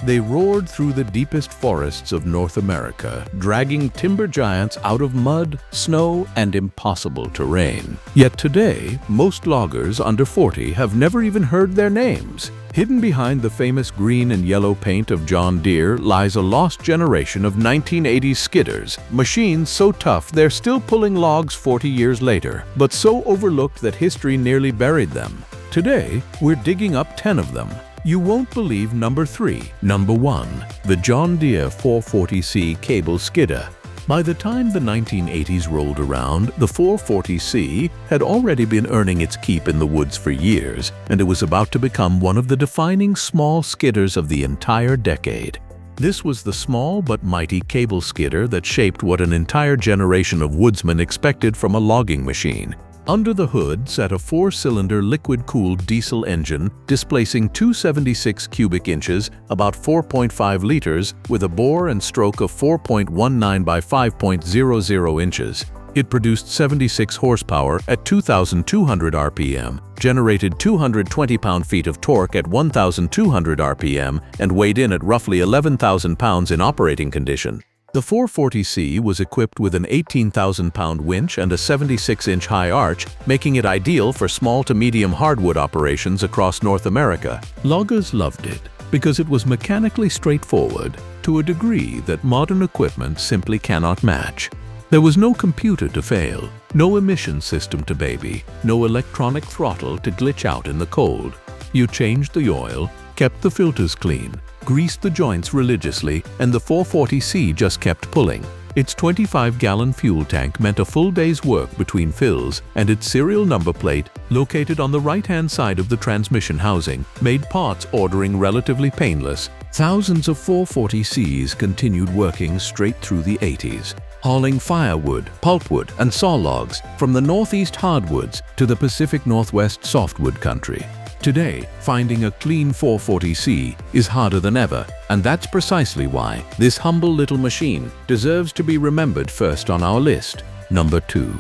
They roared through the deepest forests of North America, dragging timber giants out of mud, snow, and impossible terrain. Yet today, most loggers under 40 have never even heard their names. Hidden behind the famous green and yellow paint of John Deere lies a lost generation of 1980s skidders, machines so tough they're still pulling logs 40 years later, but so overlooked that history nearly buried them. Today, we're digging up 10 of them. You won't believe number 3. Number 1. The John Deere 440C cable skidder. By the time the 1980s rolled around, the 440C had already been earning its keep in the woods for years, and it was about to become one of the defining small skidders of the entire decade. This was the small but mighty cable skidder that shaped what an entire generation of woodsmen expected from a logging machine. Under the hood sat a 4-cylinder liquid-cooled diesel engine displacing 276 cubic inches, about 4.5 liters, with a bore and stroke of 4.19 by 5.00 inches. It produced 76 horsepower at 2,200 RPM, generated 220 pound-feet of torque at 1,200 RPM, and weighed in at roughly 11,000 pounds in operating condition. The 440C was equipped with an 18,000-pound winch and a 76-inch high arch, making it ideal for small to medium hardwood operations across North America. Loggers loved it because it was mechanically straightforward to a degree that modern equipment simply cannot match. There was no computer to fail, no emission system to baby, no electronic throttle to glitch out in the cold. You changed the oil, kept the filters clean, greased the joints religiously, and the 440C just kept pulling. Its 25-gallon fuel tank meant a full day's work between fills, and its serial number plate, located on the right-hand side of the transmission housing, made parts ordering relatively painless. Thousands of 440Cs continued working straight through the 80s, hauling firewood, pulpwood, and saw logs from the Northeast hardwoods to the Pacific Northwest softwood country. Today, finding a clean 440C is harder than ever, and that's precisely why this humble little machine deserves to be remembered first on our list. Number 2.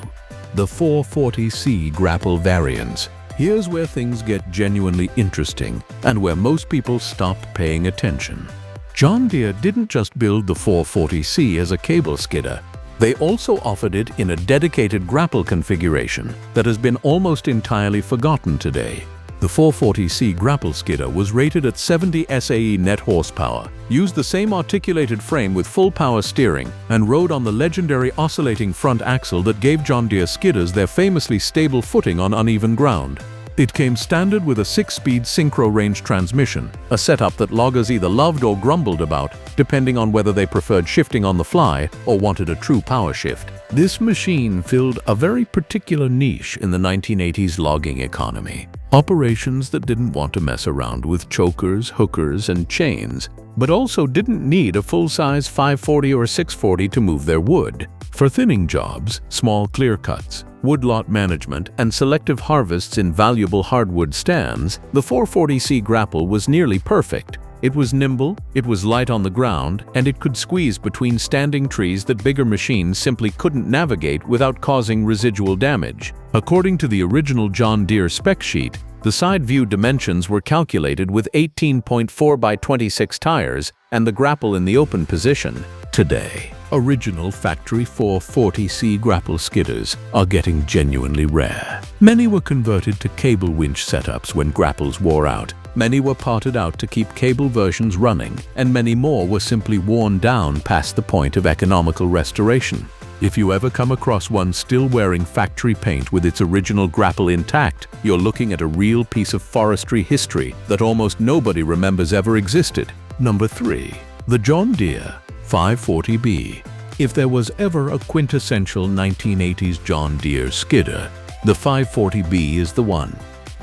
The 440C grapple variants. Here's where things get genuinely interesting and where most people stop paying attention. John Deere didn't just build the 440C as a cable skidder. They also offered it in a dedicated grapple configuration that has been almost entirely forgotten today. The 440C grapple skidder was rated at 70 SAE net horsepower, used the same articulated frame with full power steering, and rode on the legendary oscillating front axle that gave John Deere skidders their famously stable footing on uneven ground. It came standard with a 6-speed synchro-range transmission, a setup that loggers either loved or grumbled about, depending on whether they preferred shifting on the fly or wanted a true power shift. This machine filled a very particular niche in the 1980s logging economy. Operations that didn't want to mess around with chokers, hookers, and chains, but also didn't need a full-size 540 or 640 to move their wood. For thinning jobs, small clear cuts, woodlot management, and selective harvests in valuable hardwood stands, the 440C grapple was nearly perfect. It was nimble, it was light on the ground, and it could squeeze between standing trees that bigger machines simply couldn't navigate without causing residual damage. According to the original John Deere spec sheet, the side view dimensions were calculated with 18.4 by 26 tires and the grapple in the open position. Today, original factory 440C grapple skidders are getting genuinely rare. Many were converted to cable winch setups when grapples wore out. Many were parted out to keep cable versions running, and many more were simply worn down past the point of economical restoration. If you ever come across one still wearing factory paint with its original grapple intact, you're looking at a real piece of forestry history that almost nobody remembers ever existed. Number 3. The John Deere 540B. If there was ever a quintessential 1980s John Deere skidder, the 540B is the one.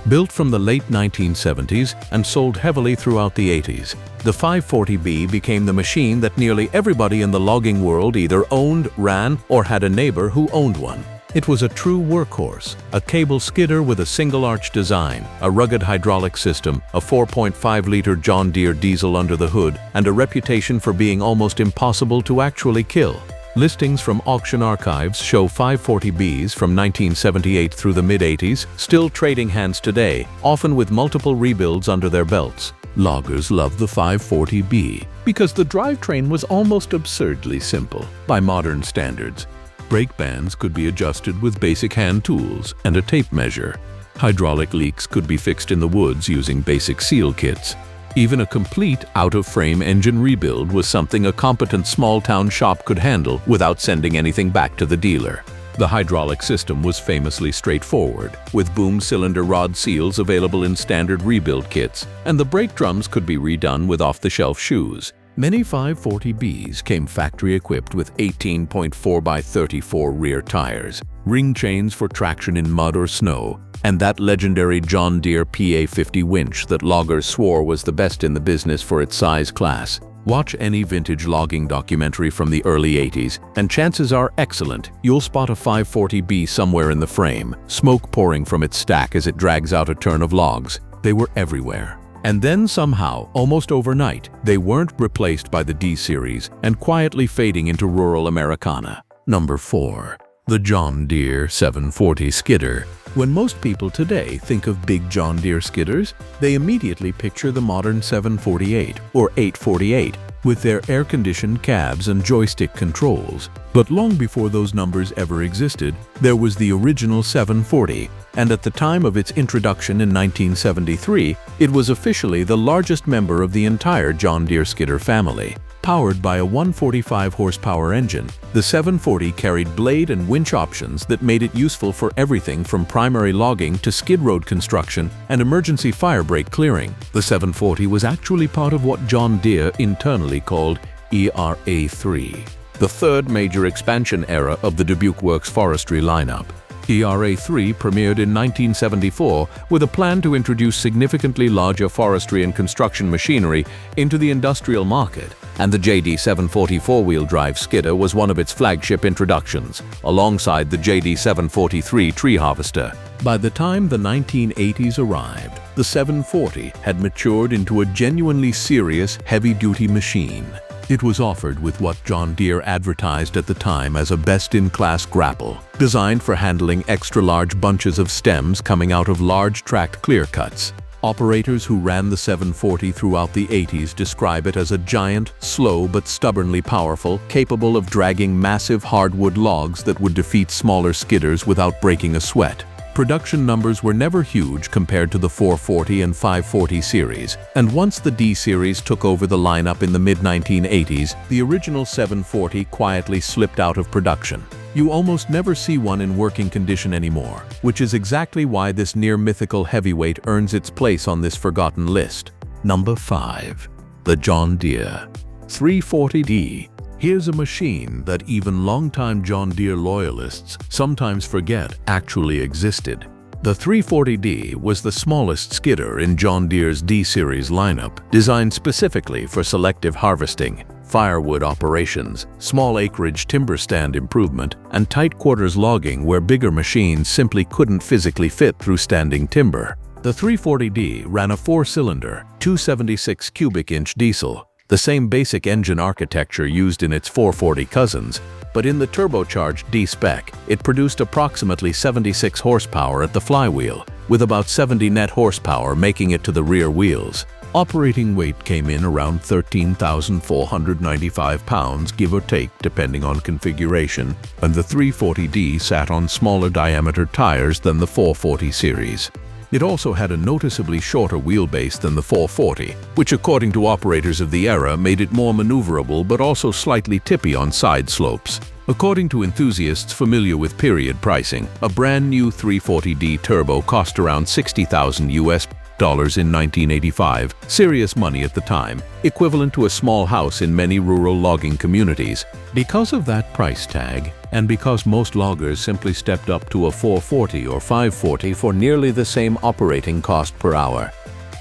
Built from the late 1970s and sold heavily throughout the 80s, the 540B became the machine that nearly everybody in the logging world either owned, ran, or had a neighbor who owned one. It was a true workhorse, a cable skidder with a single-arch design, a rugged hydraulic system, a 4.5-liter John Deere diesel under the hood, and a reputation for being almost impossible to actually kill. Listings from auction archives show 540Bs from 1978 through the mid-80s still trading hands today, often with multiple rebuilds under their belts. Loggers loved the 540B because the drivetrain was almost absurdly simple by modern standards. Brake bands could be adjusted with basic hand tools and a tape measure. Hydraulic leaks could be fixed in the woods using basic seal kits. Even a complete out-of-frame engine rebuild was something a competent small-town shop could handle without sending anything back to the dealer. The hydraulic system was famously straightforward, with boom cylinder rod seals available in standard rebuild kits, and the brake drums could be redone with off-the-shelf shoes. Many 540Bs came factory-equipped with 18.4x34 rear tires, ring chains for traction in mud or snow, and that legendary John Deere PA50 winch that loggers swore was the best in the business for its size class. Watch any vintage logging documentary from the early 80s, and chances are excellent you'll spot a 540B somewhere in the frame, smoke pouring from its stack as it drags out a turn of logs. They were everywhere. And then somehow, almost overnight, they weren't replaced by the D series and quietly fading into rural Americana. Number 4. The John Deere 740 Skidder. When most people today think of big John Deere skidders, they immediately picture the modern 748 or 848 with their air-conditioned cabs and joystick controls. But long before those numbers ever existed, there was the original 740, and at the time of its introduction in 1973, it was officially the largest member of the entire John Deere skidder family. Powered by a 145 horsepower engine, the 740 carried blade and winch options that made it useful for everything from primary logging to skid road construction and emergency fire break clearing. The 740 was actually part of what John Deere internally called ERA3, the third major expansion era of the Dubuque Works forestry lineup. ERA3 premiered in 1974 with a plan to introduce significantly larger forestry and construction machinery into the industrial market, and the JD 740 four-wheel drive skidder was one of its flagship introductions, alongside the JD 743 tree harvester. By the time the 1980s arrived, the 740 had matured into a genuinely serious, heavy-duty machine. It was offered with what John Deere advertised at the time as a best-in-class grapple, designed for handling extra-large bunches of stems coming out of large tract clear cuts. Operators who ran the 740 throughout the 80s describe it as a giant, slow but stubbornly powerful, capable of dragging massive hardwood logs that would defeat smaller skidders without breaking a sweat. Production numbers were never huge compared to the 440 and 540 series, and once the D series took over the lineup in the mid-1980s, the original 740 quietly slipped out of production. You almost never see one in working condition anymore, which is exactly why this near-mythical heavyweight earns its place on this forgotten list. Number 5. The John Deere 340D. Here's a machine that even longtime John Deere loyalists sometimes forget actually existed. The 340D was the smallest skidder in John Deere's D-Series lineup, designed specifically for selective harvesting, firewood operations, small acreage timber stand improvement, and tight quarters logging where bigger machines simply couldn't physically fit through standing timber. The 340D ran a 4-cylinder, 276 cubic inch diesel, the same basic engine architecture used in its 440 cousins, but in the turbocharged D-spec, it produced approximately 76 horsepower at the flywheel, with about 70 net horsepower making it to the rear wheels. Operating weight came in around 13,495 pounds, give or take, depending on configuration, and the 340D sat on smaller diameter tires than the 440 series. It also had a noticeably shorter wheelbase than the 440, which according to operators of the era made it more maneuverable but also slightly tippy on side slopes. According to enthusiasts familiar with period pricing, a brand new 340D turbo cost around $60,000 in 1985, serious money at the time, equivalent to a small house in many rural logging communities. Because of that price tag, and because most loggers simply stepped up to a 440 or 540 for nearly the same operating cost per hour,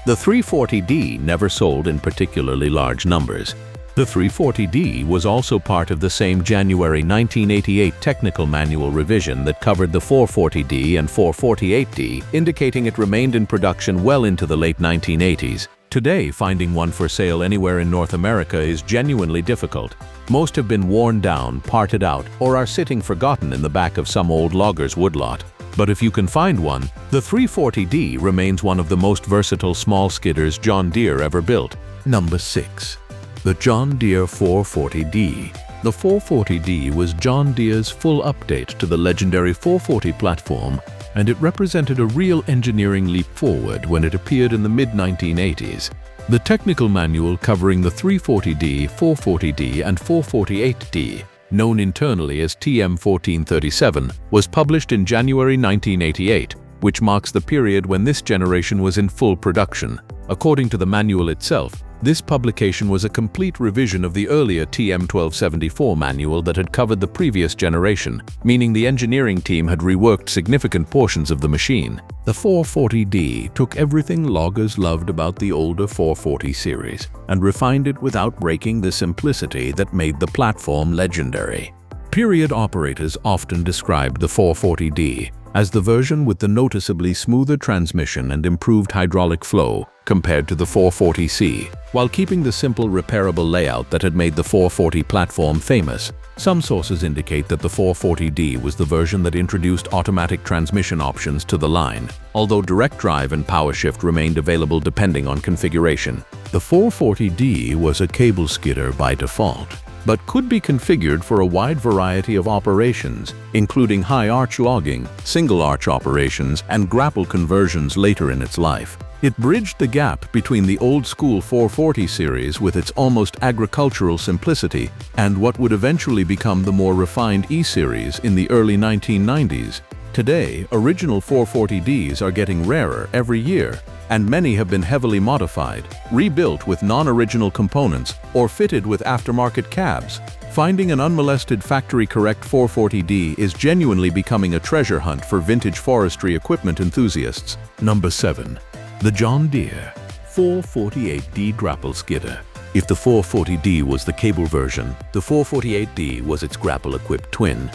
the 340D never sold in particularly large numbers. The 340D was also part of the same January 1988 technical manual revision that covered the 440D and 448D, indicating it remained in production well into the late 1980s. Today, finding one for sale anywhere in North America is genuinely difficult. Most have been worn down, parted out, or are sitting forgotten in the back of some old logger's woodlot. But if you can find one, the 340D remains one of the most versatile small skidders John Deere ever built. Number 6. The John Deere 440D. The 440D was John Deere's full update to the legendary 440 platform, and it represented a real engineering leap forward when it appeared in the mid-1980s. The technical manual covering the 340D, 440D, and 448D, known internally as TM1437, was published in January 1988, which marks the period when this generation was in full production. According to the manual itself, this publication was a complete revision of the earlier TM1274 manual that had covered the previous generation, meaning the engineering team had reworked significant portions of the machine. The 440D took everything loggers loved about the older 440 series and refined it without breaking the simplicity that made the platform legendary. Period operators often described the 440D as the version with the noticeably smoother transmission and improved hydraulic flow compared to the 440C, while keeping the simple repairable layout that had made the 440 platform famous. Some sources indicate that the 440D was the version that introduced automatic transmission options to the line, although direct drive and power shift remained available depending on configuration. The 440D was a cable skidder by default, but could be configured for a wide variety of operations, including high arch logging, single arch operations, and grapple conversions later in its life. It bridged the gap between the old-school 440 series with its almost agricultural simplicity and what would eventually become the more refined E-series in the early 1990s. Today, original 440Ds are getting rarer every year, and many have been heavily modified, rebuilt with non-original components, or fitted with aftermarket cabs. Finding an unmolested factory-correct 440D is genuinely becoming a treasure hunt for vintage forestry equipment enthusiasts. Number 7. The John Deere 448D grapple skidder. If the 440D was the cable version, the 448D was its grapple-equipped twin.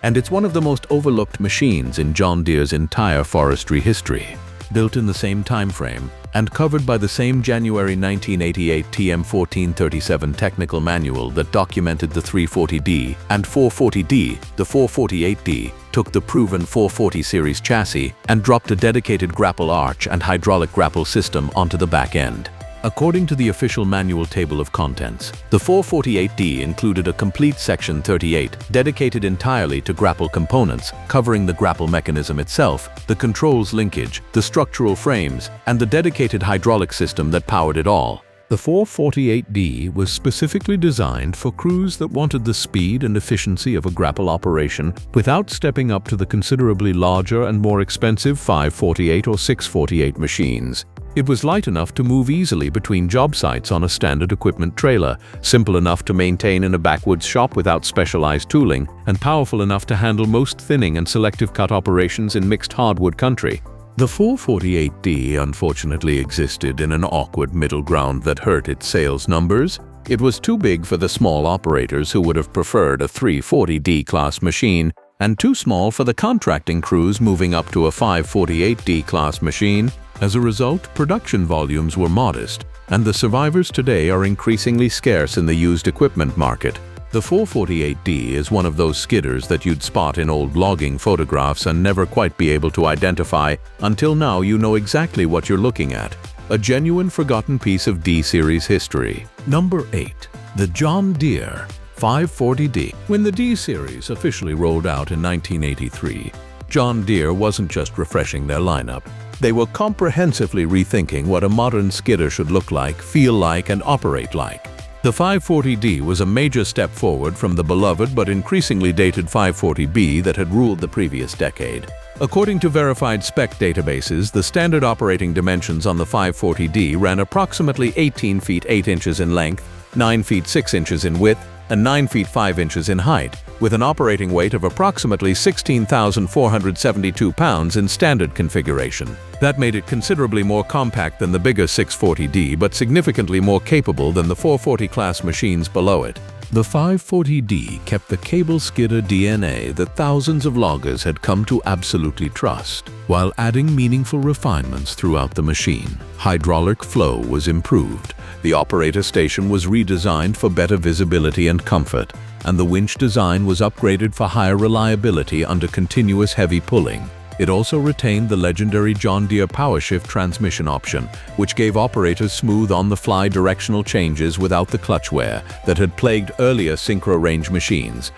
And it's one of the most overlooked machines in John Deere's entire forestry history. Built in the same time frame and covered by the same January 1988 TM1437 technical manual that documented the 340D and 440D, the 448D took the proven 440 series chassis and dropped a dedicated grapple arch and hydraulic grapple system onto the back end. According to the official manual table of contents, the 448D included a complete Section 38 dedicated entirely to grapple components, covering the grapple mechanism itself, the controls linkage, the structural frames, and the dedicated hydraulic system that powered it all. The 448D was specifically designed for crews that wanted the speed and efficiency of a grapple operation without stepping up to the considerably larger and more expensive 548 or 648 machines. It was light enough to move easily between job sites on a standard equipment trailer, simple enough to maintain in a backwoods shop without specialized tooling, and powerful enough to handle most thinning and selective cut operations in mixed hardwood country. The 448D unfortunately existed in an awkward middle ground that hurt its sales numbers. It was too big for the small operators who would have preferred a 340D class machine, and too small for the contracting crews moving up to a 548D class machine. As a result, production volumes were modest, and the survivors today are increasingly scarce in the used equipment market. The 448D is one of those skidders that you'd spot in old logging photographs and never quite be able to identify until now you know exactly what you're looking at. A genuine forgotten piece of D-Series history. Number 8. The John Deere 540D. When the D-Series officially rolled out in 1983, John Deere wasn't just refreshing their lineup. They were comprehensively rethinking what a modern skidder should look like, feel like, and operate like. The 540D was a major step forward from the beloved but increasingly dated 540B that had ruled the previous decade. According to verified spec databases, the standard operating dimensions on the 540D ran approximately 18 feet 8 inches in length, 9 feet 6 inches in width, and 9 feet 5 inches in height, with an operating weight of approximately 16,472 pounds in standard configuration. That made it considerably more compact than the bigger 640D, but significantly more capable than the 440 class machines below it. The 540D kept the cable skidder DNA that thousands of loggers had come to absolutely trust, while adding meaningful refinements throughout the machine. Hydraulic flow was improved, the operator station was redesigned for better visibility and comfort, and the winch design was upgraded for higher reliability under continuous heavy pulling. It also retained the legendary John Deere PowerShift transmission option, which gave operators smooth on-the-fly directional changes without the clutch wear that had plagued earlier synchro-range machines.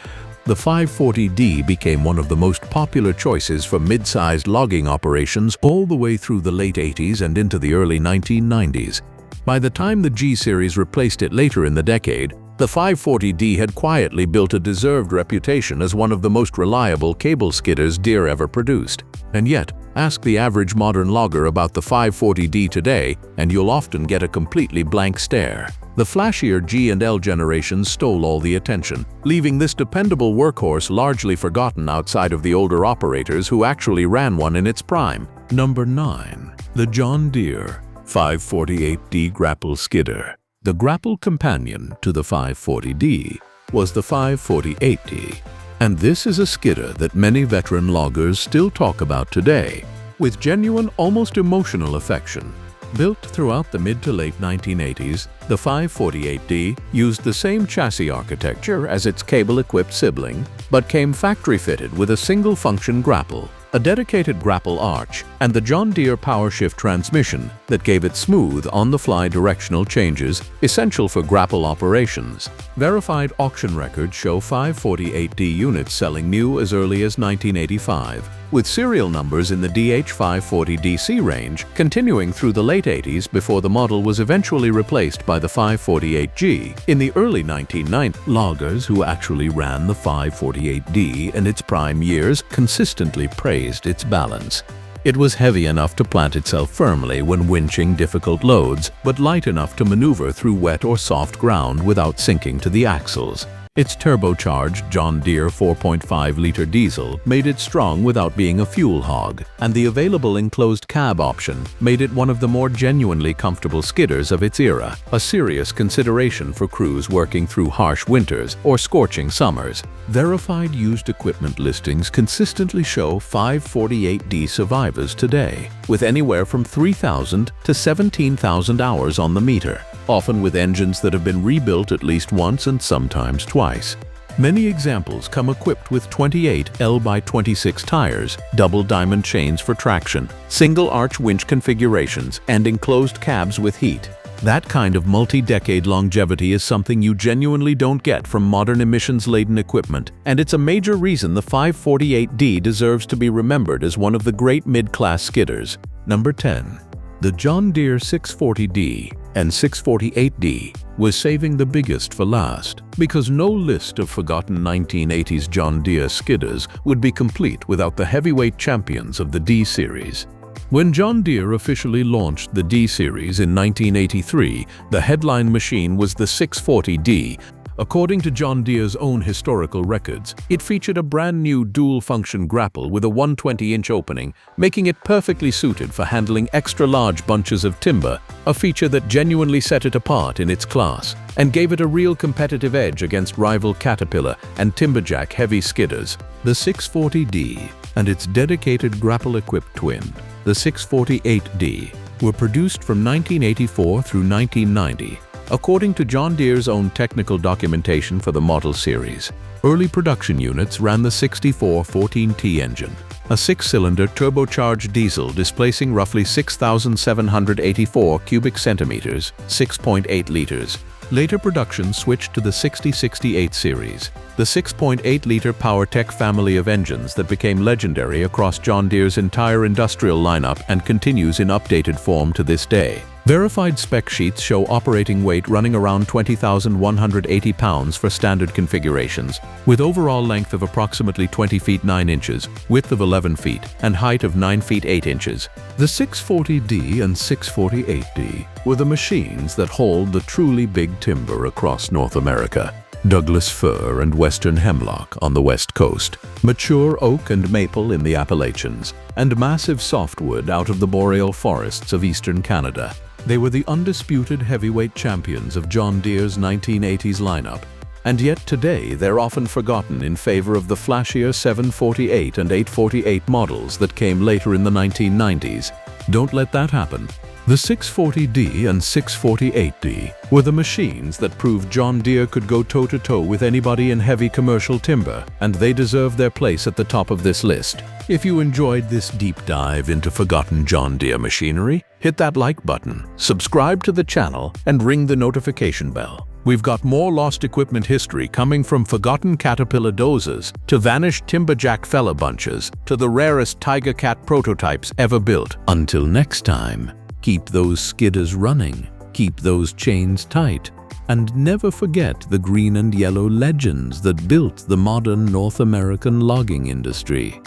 The 540D became one of the most popular choices for mid-sized logging operations all the way through the late 80s and into the early 1990s. By the time the G-Series replaced it later in the decade, the 540D had quietly built a deserved reputation as one of the most reliable cable skidders Deere ever produced. And yet, ask the average modern logger about the 540D today, and you'll often get a completely blank stare. The flashier G and L generations stole all the attention, leaving this dependable workhorse largely forgotten outside of the older operators who actually ran one in its prime. Number 9. The John Deere 548D Grapple Skidder. The grapple companion to the 540D was the 548D, and this is a skidder that many veteran loggers still talk about today, with genuine, almost emotional affection. Built throughout the mid to late 1980s, the 548D used the same chassis architecture as its cable-equipped sibling, but came factory-fitted with a single-function grapple, a dedicated grapple arch, and the John Deere PowerShift transmission that gave it smooth, on-the-fly directional changes essential for grapple operations. Verified auction records show 548D units selling new as early as 1985, with serial numbers in the DH540DC range continuing through the late 80s before the model was eventually replaced by the 548G. In the early 1990s, loggers who actually ran the 548D in its prime years consistently praised its balance. It was heavy enough to plant itself firmly when winching difficult loads, but light enough to maneuver through wet or soft ground without sinking to the axles. Its turbocharged John Deere 4.5-liter diesel made it strong without being a fuel hog, and the available enclosed cab option made it one of the more genuinely comfortable skidders of its era, a serious consideration for crews working through harsh winters or scorching summers. Verified used equipment listings consistently show 548D survivors today, with anywhere from 3,000 to 17,000 hours on the meter, often with engines that have been rebuilt at least once and sometimes twice. Many examples come equipped with 28 L/26 tires, double diamond chains for traction, single arch winch configurations, and enclosed cabs with heat. That kind of multi-decade longevity is something you genuinely don't get from modern emissions-laden equipment, and it's a major reason the 548D deserves to be remembered as one of the great mid-class skidders. Number 10. The John Deere 640D and 648D was saving the biggest for last, because no list of forgotten 1980s John Deere skidders would be complete without the heavyweight champions of the D-Series. When John Deere officially launched the D-Series in 1983, the headline machine was the 640D. According to John Deere's own historical records, it featured a brand new dual-function grapple with a 120-inch opening, making it perfectly suited for handling extra-large bunches of timber, a feature that genuinely set it apart in its class and gave it a real competitive edge against rival Caterpillar and Timberjack heavy skidders. The 640D and its dedicated grapple-equipped twin, the 648D, were produced from 1984 through 1990. According to John Deere's own technical documentation for the model series, early production units ran the 6414T engine, a 6-cylinder turbocharged diesel displacing roughly 6,784 cubic centimeters, 6.8 liters. Later production switched to the 6068 series, the 6.8-liter PowerTech family of engines that became legendary across John Deere's entire industrial lineup and continues in updated form to this day. Verified spec sheets show operating weight running around 20,180 pounds for standard configurations, with overall length of approximately 20 feet 9 inches, width of 11 feet, and height of 9 feet 8 inches. The 640D and 648D were the machines that hauled the truly big timber across North America. Douglas fir and western hemlock on the west coast, mature oak and maple in the Appalachians, and massive softwood out of the boreal forests of eastern Canada. They were the undisputed heavyweight champions of John Deere's 1980s lineup, and yet today they're often forgotten in favor of the flashier 748 and 848 models that came later in the 1990s. Don't let that happen. The 640D and 648D were the machines that proved John Deere could go toe-to-toe with anybody in heavy commercial timber, and they deserve their place at the top of this list. If you enjoyed this deep dive into forgotten John Deere machinery, hit that like button, subscribe to the channel, and ring the notification bell. We've got more lost equipment history coming from forgotten Caterpillar dozers to vanished timberjack fella bunches to the rarest Tiger Cat prototypes ever built. Until next time, keep those skidders running, keep those chains tight, and never forget the green and yellow legends that built the modern North American logging industry.